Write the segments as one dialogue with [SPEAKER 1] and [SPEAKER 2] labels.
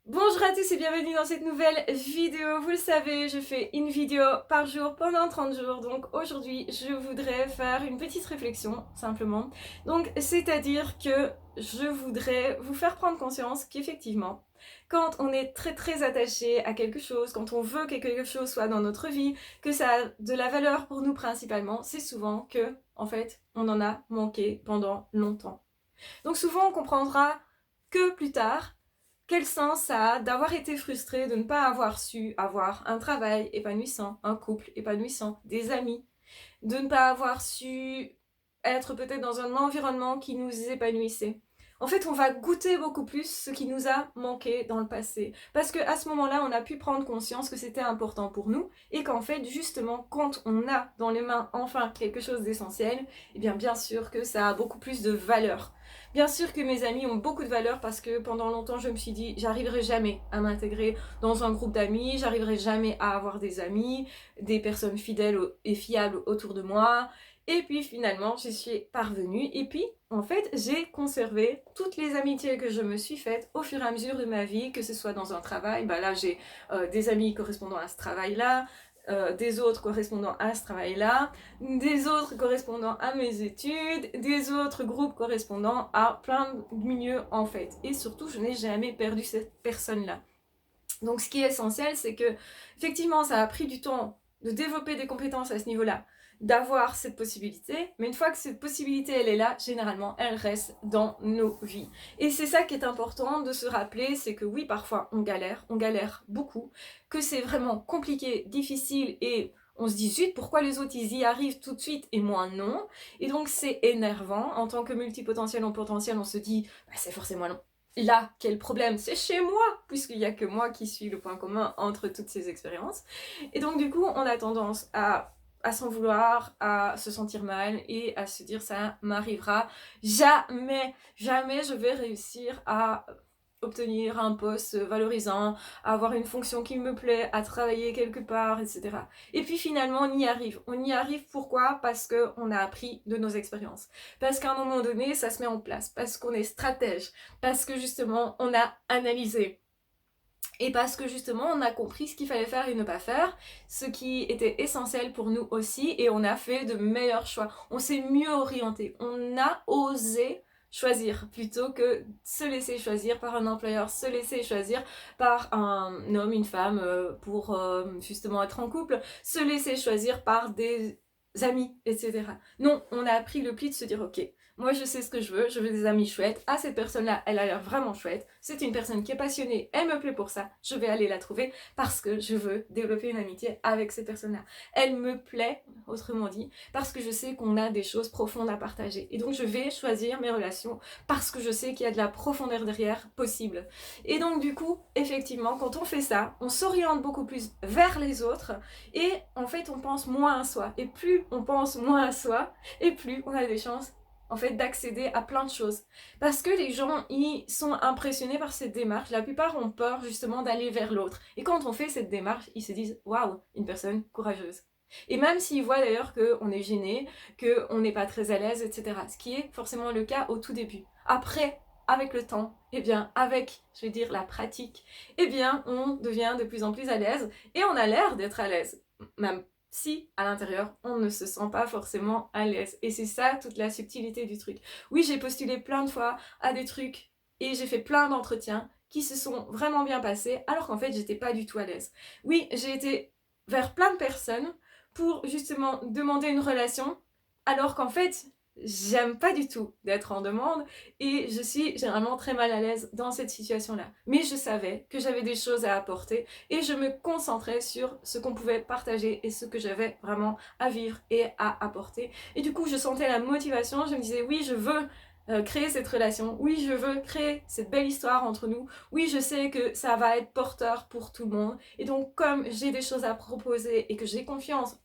[SPEAKER 1] Bonjour à tous et bienvenue dans cette nouvelle vidéo. Vous le savez, je fais une vidéo par jour pendant 30 jours. Donc aujourd'hui, je voudrais faire une petite réflexion, simplement. Donc, c'est-à-dire que je voudrais vous faire prendre conscience qu'effectivement, quand on est très très attaché à quelque chose, quand on veut que quelque chose soit dans notre vie, que ça a de la valeur pour nous principalement, c'est souvent que, en fait, on en a manqué pendant longtemps. Donc souvent, on comprendra que plus tard quel sens ça a d'avoir été frustré, de ne pas avoir su avoir un travail épanouissant, un couple épanouissant, des amis, de ne pas avoir su être peut-être dans un environnement qui nous épanouissait. En fait, on va goûter beaucoup plus ce qui nous a manqué dans le passé. Parce qu'à ce moment-là, on a pu prendre conscience que c'était important pour nous et qu'en fait, justement, quand on a dans les mains enfin quelque chose d'essentiel, eh bien sûr que ça a beaucoup plus de valeur. Bien sûr que mes amis ont beaucoup de valeur parce que pendant longtemps, je me suis dit, j'arriverai jamais à m'intégrer dans un groupe d'amis, j'arriverai jamais à avoir des amis, des personnes fidèles et fiables autour de moi. Et puis finalement, j'y suis parvenue. Et puis, en fait, j'ai conservé toutes les amitiés que je me suis faites au fur et à mesure de ma vie, que ce soit dans un travail. Bah là, j'ai des amis correspondant à ce travail-là, des autres correspondant à ce travail-là, des autres correspondant à mes études, des autres groupes correspondant à plein de milieux en fait. Et surtout, je n'ai jamais perdu cette personne-là. Donc ce qui est essentiel, c'est que effectivement, ça a pris du temps de développer des compétences à ce niveau-là, d'avoir cette possibilité, mais une fois que cette possibilité elle est là, généralement elle reste dans nos vies. Et c'est ça qui est important de se rappeler, c'est que oui, parfois on galère beaucoup, que c'est vraiment compliqué, difficile et on se dit zut, pourquoi les autres ils y arrivent tout de suite et moi non. Et donc c'est énervant. En tant que multipotentiel en potentiel, on se dit bah, c'est forcément long. Là, quel problème? C'est chez moi, puisqu'il n'y a que moi qui suis le point commun entre toutes ces expériences. Et donc du coup, on a tendance à s'en vouloir, à se sentir mal et à se dire ça m'arrivera jamais, jamais je vais réussir à obtenir un poste valorisant, à avoir une fonction qui me plaît, à travailler quelque part, etc. Et puis finalement, on y arrive. On y arrive pourquoi? Parce qu'on a appris de nos expériences. Parce qu'à un moment donné, ça se met en place. Parce qu'on est stratège. Parce que justement, on a analysé. Et parce que justement, on a compris ce qu'il fallait faire et ne pas faire, ce qui était essentiel pour nous aussi, et on a fait de meilleurs choix. On s'est mieux orienté. On a osé choisir plutôt que se laisser choisir par un employeur, se laisser choisir par un homme, une femme pour justement être en couple, se laisser choisir par des amis, etc. Non, on a pris le pli de se dire ok, moi je sais ce que je veux des amis chouettes, ah cette personne-là, elle a l'air vraiment chouette, c'est une personne qui est passionnée, elle me plaît pour ça, je vais aller la trouver parce que je veux développer une amitié avec cette personne-là. Elle me plaît, autrement dit, parce que je sais qu'on a des choses profondes à partager. Et donc je vais choisir mes relations parce que je sais qu'il y a de la profondeur derrière possible. Et donc du coup, effectivement, quand on fait ça, on s'oriente beaucoup plus vers les autres et en fait on pense moins à soi. Et plus on pense moins à soi, et plus on a des chances en fait d'accéder à plein de choses. Parce que les gens, ils sont impressionnés par cette démarche. La plupart ont peur justement d'aller vers l'autre. Et quand on fait cette démarche, ils se disent waouh, une personne courageuse. Et même s'ils voient d'ailleurs qu'on est gêné, qu'on n'est pas très à l'aise, etc. Ce qui est forcément le cas au tout début. Après, avec le temps, eh bien, avec, je vais dire, la pratique, eh bien, on devient de plus en plus à l'aise et on a l'air d'être à l'aise. Même si à l'intérieur on ne se sent pas forcément à l'aise. Et c'est ça toute la subtilité du truc. Oui, j'ai postulé plein de fois à des trucs et j'ai fait plein d'entretiens qui se sont vraiment bien passés alors qu'en fait j'étais pas du tout à l'aise. Oui, j'ai été vers plein de personnes pour justement demander une relation alors qu'en fait j'aime pas du tout d'être en demande et je suis généralement très mal à l'aise dans cette situation-là. Mais je savais que j'avais des choses à apporter et je me concentrais sur ce qu'on pouvait partager et ce que j'avais vraiment à vivre et à apporter. Et du coup, je sentais la motivation, je me disais oui, je veux créer cette relation, oui, je veux créer cette belle histoire entre nous, oui, je sais que ça va être porteur pour tout le monde. Et donc, comme j'ai des choses à proposer et que j'ai confiance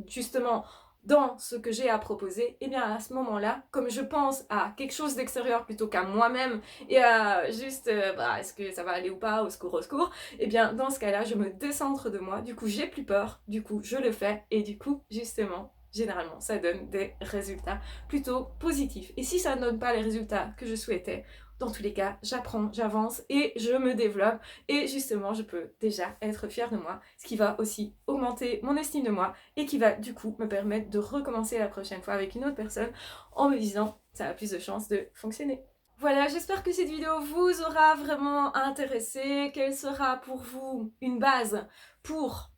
[SPEAKER 1] justement dans ce que j'ai à proposer, et bien à ce moment-là, comme je pense à quelque chose d'extérieur plutôt qu'à moi-même et à juste est-ce que ça va aller ou pas, au secours, et bien dans ce cas-là, je me décentre de moi, du coup j'ai plus peur, du coup je le fais et du coup justement généralement ça donne des résultats plutôt positifs. Et si ça ne donne pas les résultats que je souhaitais, dans tous les cas, j'apprends, j'avance et je me développe et justement, je peux déjà être fière de moi, ce qui va aussi augmenter mon estime de moi et qui va du coup me permettre de recommencer la prochaine fois avec une autre personne en me disant ça a plus de chances de fonctionner. Voilà, j'espère que cette vidéo vous aura vraiment intéressé, qu'elle sera pour vous une base pour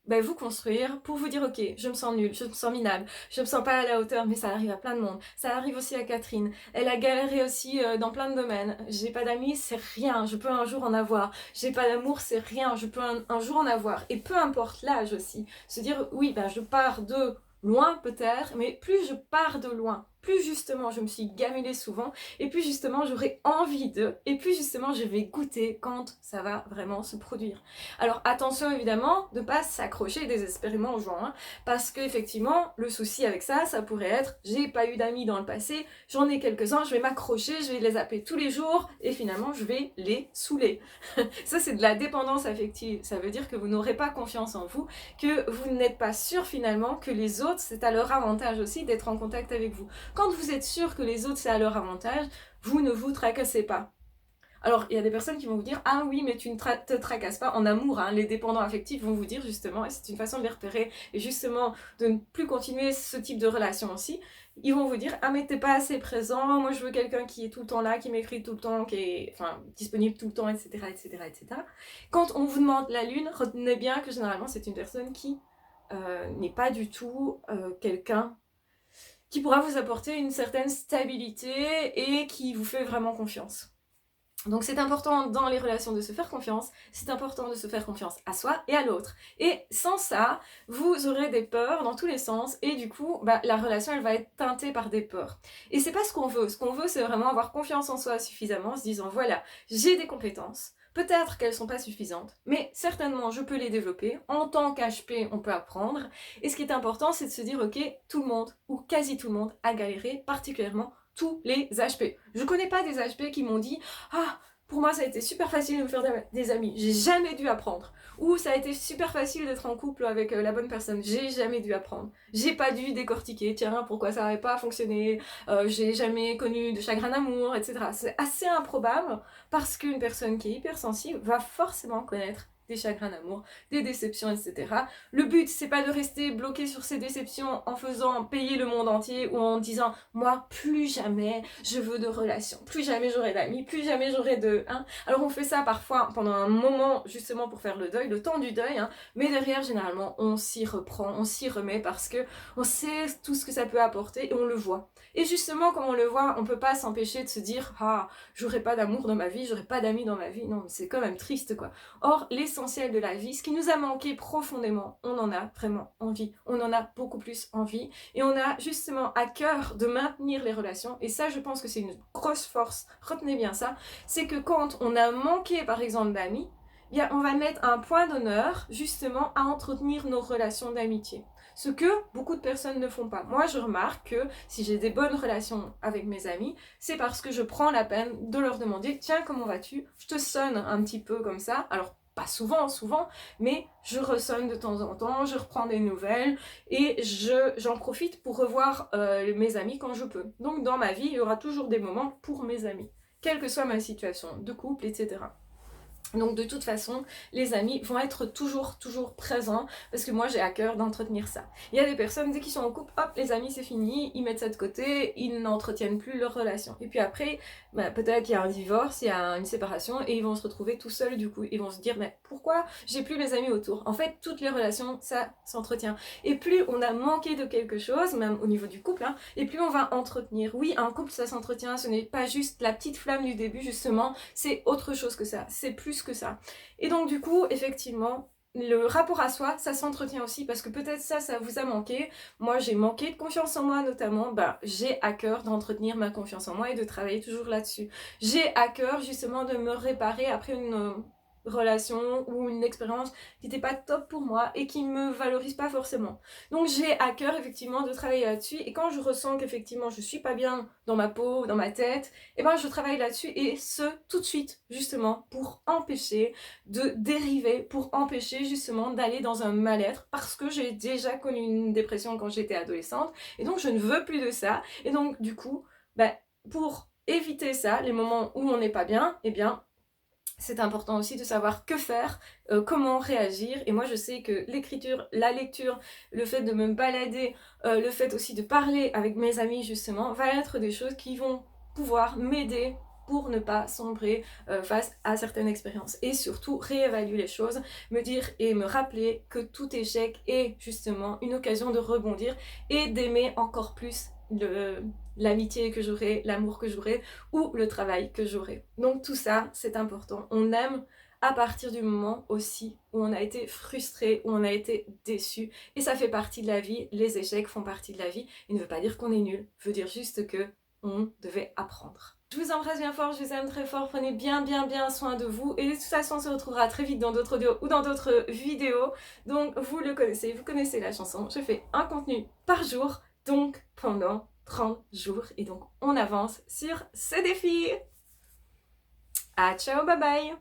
[SPEAKER 1] vous construire, pour vous dire ok, je me sens nulle, je me sens minable, je me sens pas à la hauteur, mais ça arrive à plein de monde. Ça arrive aussi à Catherine, elle a galéré aussi dans plein de domaines. J'ai pas d'amis, c'est rien, je peux un jour en avoir. J'ai pas d'amour, c'est rien, je peux un jour en avoir. Et peu importe l'âge aussi, se dire oui, je pars de loin peut-être, mais plus je pars de loin, plus justement je me suis gamulée souvent, et plus justement j'aurai envie de, et plus justement je vais goûter quand ça va vraiment se produire. Alors attention évidemment de ne pas s'accrocher désespérément aux gens, hein, parce que effectivement le souci avec ça, ça pourrait être j'ai pas eu d'amis dans le passé, j'en ai quelques-uns, je vais m'accrocher, je vais les appeler tous les jours, et finalement je vais les saouler. Ça c'est de la dépendance affective, ça veut dire que vous n'aurez pas confiance en vous, que vous n'êtes pas sûr finalement que les autres, c'est à leur avantage aussi d'être en contact avec vous. Quand vous êtes sûr que les autres, c'est à leur avantage, vous ne vous tracassez pas. Alors, il y a des personnes qui vont vous dire « Ah oui, mais tu ne te tracasses pas en amour. Hein. » Les dépendants affectifs vont vous dire justement, et c'est une façon de les repérer, et justement de ne plus continuer ce type de relation aussi, ils vont vous dire « Ah mais t'es pas assez présent, moi je veux quelqu'un qui est tout le temps là, qui m'écrit tout le temps, qui est disponible tout le temps, etc. etc. etc. » Quand on vous demande la lune, retenez bien que généralement c'est une personne qui n'est pas du tout quelqu'un qui pourra vous apporter une certaine stabilité et qui vous fait vraiment confiance. Donc c'est important dans les relations de se faire confiance, c'est important de se faire confiance à soi et à l'autre. Et sans ça, vous aurez des peurs dans tous les sens et du coup, la relation elle va être teintée par des peurs. Et c'est pas ce qu'on veut. Ce qu'on veut, c'est vraiment avoir confiance en soi suffisamment, en se disant voilà, j'ai des compétences. Peut-être qu'elles sont pas suffisantes, mais certainement je peux les développer. En tant qu'HP, on peut apprendre. Et ce qui est important, c'est de se dire ok, tout le monde, ou quasi tout le monde, a galéré, particulièrement tous les HP. Je connais pas des HP qui m'ont dit « Ah, pour moi ça a été super facile de me faire des amis, j'ai jamais dû apprendre. » Ou « Ça a été super facile d'être en couple avec la bonne personne, j'ai jamais dû apprendre. J'ai pas dû décortiquer, tiens, pourquoi ça n'avait pas fonctionné, j'ai jamais connu de chagrin d'amour, etc. » C'est assez improbable parce qu'une personne qui est hypersensible va forcément connaître des chagrins d'amour, des déceptions, etc. Le but, c'est pas de rester bloqué sur ces déceptions en faisant payer le monde entier ou en disant « Moi, plus jamais je veux de relations, plus jamais j'aurai d'amis, plus jamais j'aurai de... » Alors on fait ça parfois pendant un moment justement pour faire le deuil, le temps du deuil, mais derrière, généralement, on s'y reprend, on s'y remet parce que on sait tout ce que ça peut apporter et on le voit. Et justement, comme on le voit, on peut pas s'empêcher de se dire « Ah, j'aurai pas d'amour dans ma vie, j'aurai pas d'amis dans ma vie. » Non, c'est quand même triste, quoi. Or, l'essentiel de la vie, ce qui nous a manqué profondément, on en a vraiment envie. On en a beaucoup plus envie. Et on a justement à cœur de maintenir les relations. Et ça, je pense que c'est une grosse force. Retenez bien ça. C'est que quand on a manqué, par exemple, d'amis, on va mettre un point d'honneur, justement, à entretenir nos relations d'amitié. Ce que beaucoup de personnes ne font pas. Moi, je remarque que si j'ai des bonnes relations avec mes amis, c'est parce que je prends la peine de leur demander « Tiens, comment vas-tu ?» Je te sonne un petit peu comme ça. Alors, pas souvent, mais je ressonne de temps en temps, je reprends des nouvelles et j'en profite pour revoir mes amis quand je peux. Donc, dans ma vie, il y aura toujours des moments pour mes amis, quelle que soit ma situation de couple, etc. Donc de toute façon, les amis vont être toujours présents parce que moi j'ai à cœur d'entretenir ça. Il y a des personnes, dès qu'ils sont en couple, hop, les amis c'est fini, ils mettent ça de côté, ils n'entretiennent plus leur relation. Et puis après, peut-être qu'il y a un divorce, il y a une séparation et ils vont se retrouver tout seuls du coup. Ils vont se dire, mais pourquoi j'ai plus mes amis autour? En fait, toutes les relations, ça s'entretient. Et plus on a manqué de quelque chose, même au niveau du couple, et plus on va entretenir. Oui, un couple ça s'entretient, ce n'est pas juste la petite flamme du début justement, c'est autre chose que ça, c'est plus que ça. Et donc du coup, effectivement, le rapport à soi, ça s'entretient aussi parce que peut-être ça vous a manqué. Moi, j'ai manqué de confiance en moi notamment. J'ai à cœur d'entretenir ma confiance en moi et de travailler toujours là-dessus. J'ai à cœur justement de me réparer après une relation ou une expérience qui n'était pas top pour moi et qui me valorise pas forcément. Donc j'ai à cœur effectivement de travailler là-dessus et quand je ressens qu'effectivement je suis pas bien dans ma peau, dans ma tête, je travaille là-dessus et ce tout de suite justement pour empêcher de dériver, pour empêcher justement d'aller dans un mal-être parce que j'ai déjà connu une dépression quand j'étais adolescente et donc je ne veux plus de ça et donc du coup pour éviter ça, les moments où on n'est pas bien, eh bien, c'est important aussi de savoir que faire, comment réagir. Et moi je sais que l'écriture, la lecture, le fait de me balader, le fait aussi de parler avec mes amis justement, va être des choses qui vont pouvoir m'aider pour ne pas sombrer face à certaines expériences. Et surtout réévaluer les choses, me dire et me rappeler que tout échec est justement une occasion de rebondir et d'aimer encore plus l'amitié que j'aurai, l'amour que j'aurai ou le travail que j'aurai. Donc tout ça, c'est important. On aime à partir du moment aussi où on a été frustré, où on a été déçu. Et ça fait partie de la vie, les échecs font partie de la vie. Il ne veut pas dire qu'on est nul, veut dire juste que on devait apprendre. Je vous embrasse bien fort, je vous aime très fort, prenez bien soin de vous. Et de toute façon, on se retrouvera très vite dans d'autres audios ou dans d'autres vidéos. Donc vous le connaissez, vous connaissez la chanson. Je fais un contenu par jour, donc pendant 30 jours. Et donc on avance sur ce défi. Ah, ciao, bye bye.